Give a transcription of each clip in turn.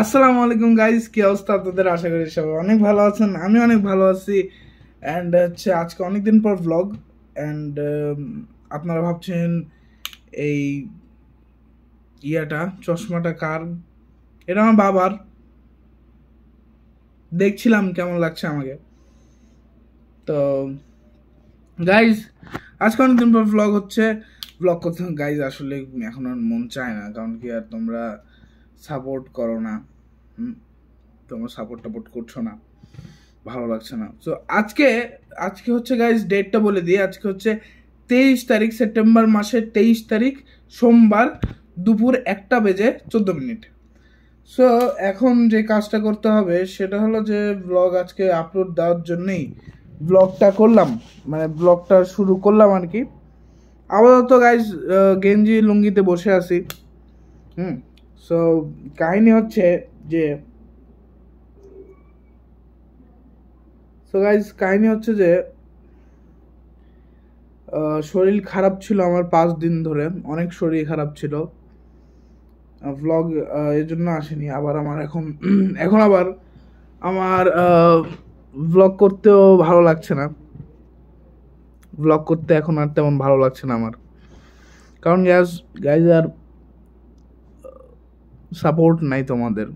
আসসালামু আলাইকুম গাইস, কি অবস্থা আপনাদের? আশা করি সবাই অনেক ভালো আছেন। আমি অনেক ভালো আছি। অ্যান্ড হচ্ছে আজকে অনেকদিন পর ভ্লগ। অ্যান্ড আপনারা ভাবছেন এই চশমাটা কার? এটা আমার বাবার। দেখছিলাম কেমন লাগছে আমাকে। তো গাইজ, আজকে অনেকদিন পর ভ্লগ হচ্ছে। ভ্লগ করতে গাইজ আসলে এখন আর মন চায় না, কারণ কি আর তোমরা সাপোর্ট করো না। তোমরা সাপোর্ট করছো না, ভালো লাগছে না। তো আজকে আজকে হচ্ছে গাইজ, ডেটটা বলে দিই। আজকে হচ্ছে 23 তারিখ, সেপ্টেম্বর মাসের 23 তারিখ, সোমবার, দুপুর 1:14 সো এখন যে কাজটা করতে হবে সেটা হলো যে ব্লগ আজকে আপলোড দেওয়ার জন্যই ব্লগটা করলাম, মানে ব্লগটা শুরু করলাম আর কি। আপাতত গাইজ গেঞ্জি লুঙ্গিতে বসে আছি। সো কাহিনী হচ্ছে যে শরীর খারাপ ছিল আমার 5 দিন ধরে, অনেক শরীর খারাপ ছিল। ভ্লগ এর জন্য আসেনি। আবার আমার এখন এখন আবার আমার ভ্লগ করতেও ভালো লাগছে না। ভ্লগ করতে এখন আর তেমন ভালো লাগছে না আমার, কারণ গাইজ আর সাপোর্ট নাই তোমাদের।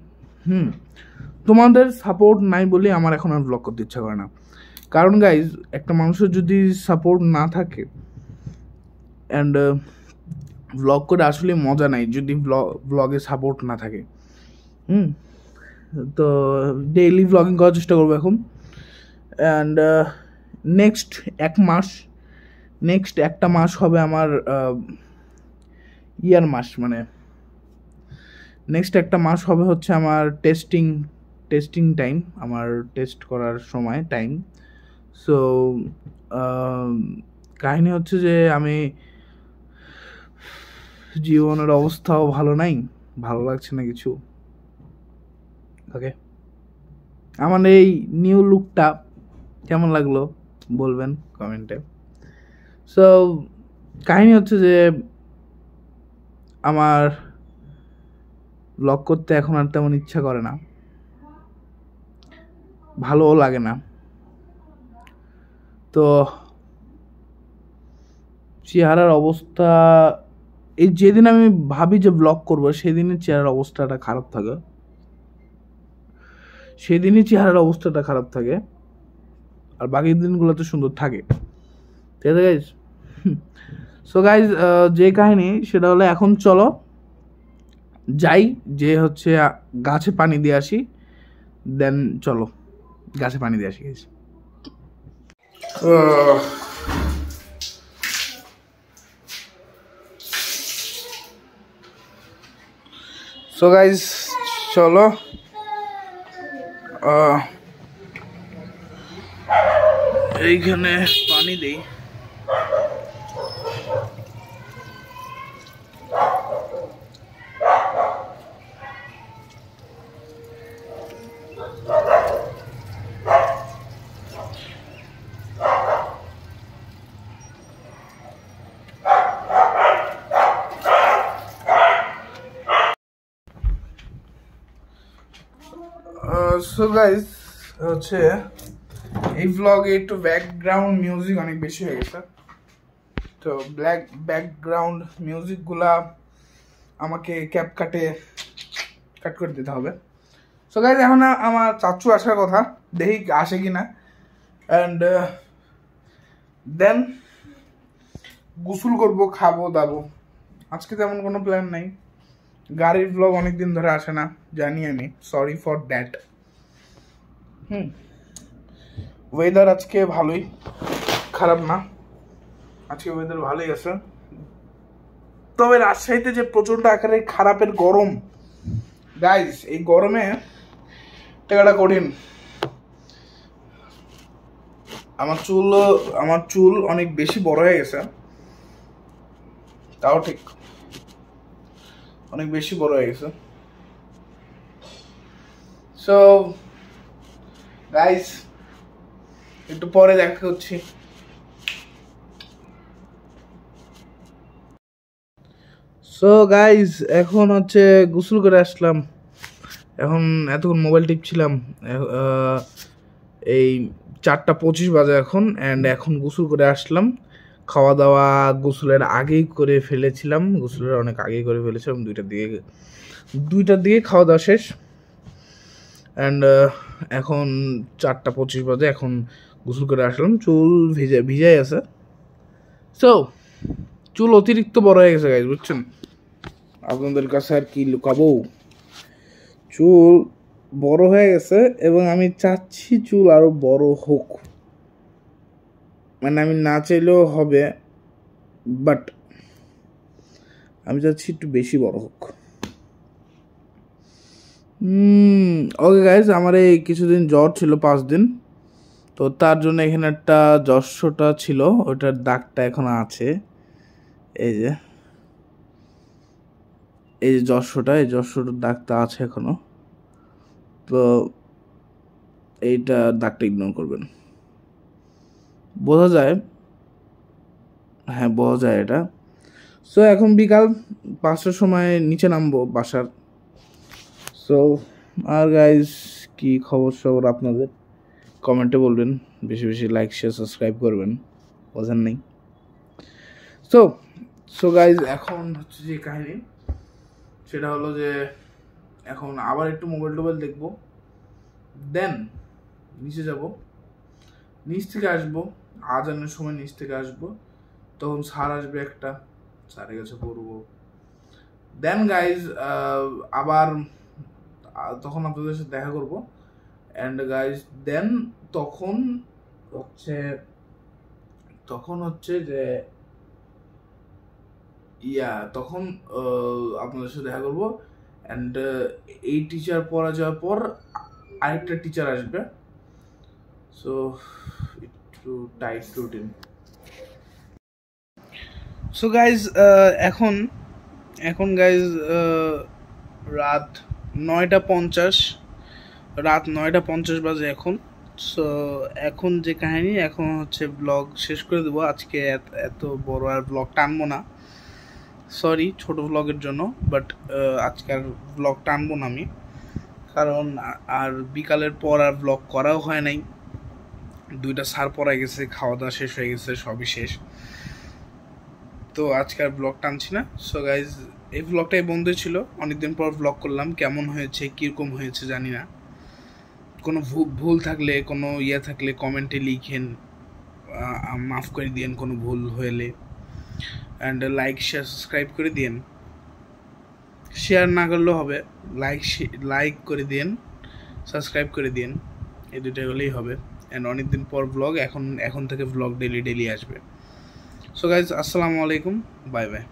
তোমাদের সাপোর্ট নাই বলে আমার এখন আর ভ্লগ করতে ইচ্ছা করে না। কারণ গাইজ, একটা মানুষের যদি সাপোর্ট না থাকে অ্যান্ড ভ্লগ করে আসলে মজা নাই যদি ভ্লগে সাপোর্ট না থাকে। তো ডেইলি ভ্লগিং করার চেষ্টা করবো এখন। অ্যান্ড নেক্সট একটা মাস হবে আমার মাস, মানে নেক্সট একটা মাস হবে হচ্ছে আমার টেস্টিং টাইম, আমার টেস্ট করার সময় টাইম। সো কাহিনী হচ্ছে যে আমি জীবনের অবস্থাও ভালো নাই, ভালো লাগছে না কিছু। ওকে, আমার এই নিউ লুকটা কেমন লাগলো বলবেন কমেন্টে। সো কাহিনী হচ্ছে যে আমার ব্লগ করতে এখন আর তেমন ইচ্ছা করে না, ভালোও লাগে না। তো চেহারার অবস্থা, এই যেদিন আমি ভাবি যে ব্লগ করবো সেদিনের চেহারার অবস্থাটা খারাপ থাকে, আর বাকি দিনগুলো তো সুন্দর থাকে। ঠিক আছে গাইজ? সো গাইজ, যে কাহিনী সেটা হলো, এখন চলো যাই, যে হচ্ছে গাছে পানি দিয়ে আসি। দেন চলো গাছে পানি দিয়ে আসি গাইজ। সো গাইজ চলো এইখানে পানি দেই। সো গাইজ হচ্ছে এই ভ্লগে একটু ব্যাকগ্রাউন্ড মিউজিক অনেক বেশি হয়ে গেছে। তো ব্যাকগ্রাউন্ড মিউজিকগুলা আমাকে কাট করে দিতে হবে। সো গাইজ, এখন আমার চাচু আসার কথা, দেখি আসে কি না। অ্যান্ড দেন গোসল করবো, খাবো দাবো। আজকে তেমন কোনো প্ল্যান নাই। গাড়ির ব্লগ অনেকদিন ধরে আসে না, জানি আমি, সরি ফর দ্যাট। ওয়েদার আজকে ভালোই, খারাপ না, আজকে ওয়েদার ভালোই আছে। তবে রাজশাহীতে যে প্রচন্ড আকারে খারাপের গরম গাইজ, এই গরমে টাকাটা কঠিন। আমার চুল অনেক বেশি বড় হয়ে গেছে, তাও ঠিক অনেক বেশি বড় হয়ে গেছে। সো গাইজ, একটু পরে দেখা হচ্ছে। সো গাইজ, এখন হচ্ছে গোসল করে আসলাম। এখন এতক্ষণ মোবাইল টিপছিলাম, এই 4:25 বাজে এখন। অ্যান্ড এখন গোসল করে আসলাম। খাওয়া দাওয়া গোসলের আগেই করে ফেলেছিলাম, গোসলের অনেক আগেই করে ফেলেছিলাম। 2টার দিকে খাওয়া দাওয়া শেষ। অ্যান্ড এখন 4:25 বাজে, এখন গোসল করে আসলাম। চুল ভিজাই আছে। সো চুল অতিরিক্ত বড় হয়ে গেছে গাইজ, বুঝছেন? আপনাদের কাছে আর কি লুকাবো, চুল বড় হয়ে গেছে এবং আমি চাচ্ছি চুল আরো বড় হোক। মানে আমি না চাইলেও হবে, বাট আমি চাচ্ছি একটু বেশি বড় হোক। ওকে গাইজ, আমার এই কিছুদিন জ্বর ছিল 5 দিন, তো তার জন্য এখানে একটা যশোটা ছিল, ওটার দাগটা এখন আছে। এই যে যশোটার দাগটা আছে এখনো। তো এইটা দাগটা ইগনোর করবেন, বোঝা যায়, হ্যাঁ বোঝা যায় এটা। সো এখন বিকাল 5টার সময় নিচে নামবো বাসার। সো আর গাইজ, কি খবর সবর আপনাদের কমেন্টে বলবেন, বেশি বেশি লাইক শেয়ার সাবস্ক্রাইব করবেন, বোঝেন নেই। সো গাইজ, এখন হচ্ছে যে কাহিনী সেটা হলো যে এখন আবার একটু মোবাইল দেখবো, দেন নিচে যাব, নিচ থেকে আসবো, আজানের সময় নিচ থেকে আসবো, তখন স্যার আসবে একটা, স্যারের কাছে পড়বো। দেন গাইজ আবার তখন আপনাদের সাথে দেখা করবো। অ্যান্ড গাইজ দেন তখন হচ্ছে যে তখন আপনাদের সাথে দেখা করবো। অ্যান্ড এই টিচার পড়া যাওয়ার পর আরেকটা টিচার আসবে। সো একটু টাইট রুটিন। সো গাইজ এখন গাইজ রাত 9:50 বাজে এখন। সো এখন যে কাহিনী, এখন হচ্ছে ব্লগ শেষ করে দেবো আজকে। এত বড় আর ব্লগ টানবো না, সরি ছোট ব্লগের জন্য, বাট আজকের ব্লগ টানবো না আমি, কারণ আর বিকালের পর আর ব্লগ করাও হয় নাই। 2টা স্যার পড়ায় গেছে, খাওয়া দাওয়া শেষ হয়ে গেছে, সবই শেষ। তো আজকাল ব্লগ টানছি না। সো গাইজ, এই ব্লগটাই বন্ধ ছিল, অনেকদিন পর ব্লগ করলাম। কেমন হয়েছে, কীরকম হয়েছে জানি না। কোনো ভুল থাকলে, কোনো থাকলে কমেন্টে লিখেন, মাফ করে দিয়েন কোনো ভুল হলে। অ্যান্ড লাইক শেয়ার সাবস্ক্রাইব করে দিয়েন, শেয়ার না করলেও হবে, লাইক করে দিয়েন, সাবস্ক্রাইব করে দিয়েন, এই দুটাই হলেই হবে। অ্যান্ড অনেকদিন পর ব্লগ, এখন থেকে ব্লগ ডেলি আসবে। সো গাইজ, আসসালামু আলাইকুম, বাই বাই।